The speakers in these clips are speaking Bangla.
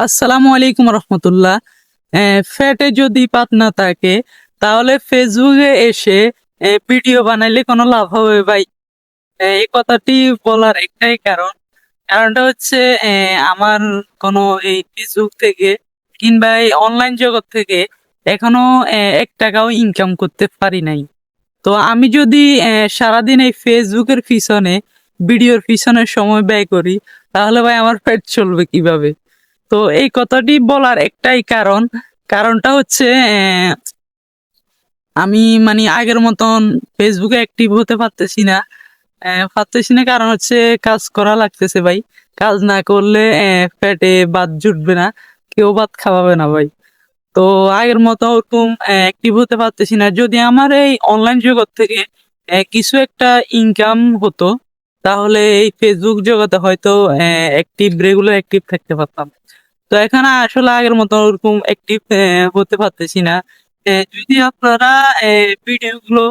আসসালামু আলাইকুম রহমতুল্লাহ। ফ্যাটে যদি পাত না থাকে তাহলে ফেসবুকে এসে ভিডিও বানাইলে কোনো লাভ হবে ভাই? এই কথাটি বলার একটাই কারণটা হচ্ছে আমার কোনো এই ফেসবুক থেকে কিংবা এই অনলাইন জগৎ থেকে এখনো 1 টাকাও ইনকাম করতে পারি নাই। তো আমি যদি সারাদিন এই ফেসবুকের পিছনে ভিডিওর পিছনে সময় ব্যয় করি, তাহলে ভাই আমার পেট চলবে কিভাবে? তো এই কথাটি বলার একটাই কারণটা হচ্ছে আমি মানে আগের মতন ফেসবুকে অ্যাক্টিভ হতে পারতেছি না কারণ হচ্ছে কাজ করা লাগতেছে ভাই। কাজ না করলে পেটে ভাত জুটবে না, কেউ ভাত খাওয়াবে না ভাই। তো আগের মতো ওরকম অ্যাক্টিভ হতে পারতেছি না। যদি আমার এই অনলাইন জগৎ থেকে কিছু একটা ইনকাম হতো, তাহলে এই ফেসবুক জগতে হয়তো রেগুলার অ্যাক্টিভ থাকতে পারতাম। তো এখানে আসলে আগের মতো ওরকম অ্যাক্টিভ হতে পারতেছি না। যদি আপনারা ভিডিও গুলো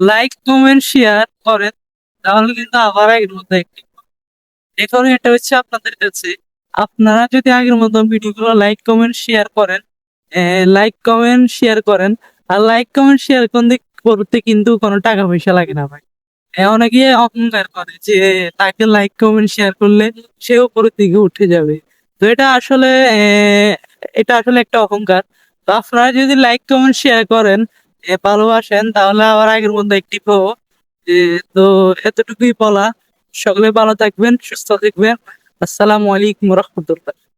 লাইক কমেন্ট শেয়ার করেন, তাহলে কিন্তু আবার আগের মতো অ্যাক্টিভ। এখন এটা হচ্ছে আপনাদের কাছে, আপনারা যদি আগের মতো ভিডিও গুলো লাইক কমেন্ট শেয়ার করেন, আর লাইক কমেন্ট শেয়ার করতে কিন্তু কোনো টাকা পয়সা লাগে না ভাই। অনেকে অহংকার করে যে তাকে লাইক কমেন্ট শেয়ার করলে সে উপরের দিকে উঠে যাবে। তো এটা আসলে একটা অহংকার। তো আপনারা যদি লাইক কমেন্ট শেয়ার করেন, ভালোবাসেন, তাহলে আবার আগের মধ্যে একটিভ হবো। এ, তো এতটুকুই বলা। সকলে ভালো থাকবেন, সুস্থ থাকবেন। আসসালামু আলাইকুম রহমতুল্লাহ।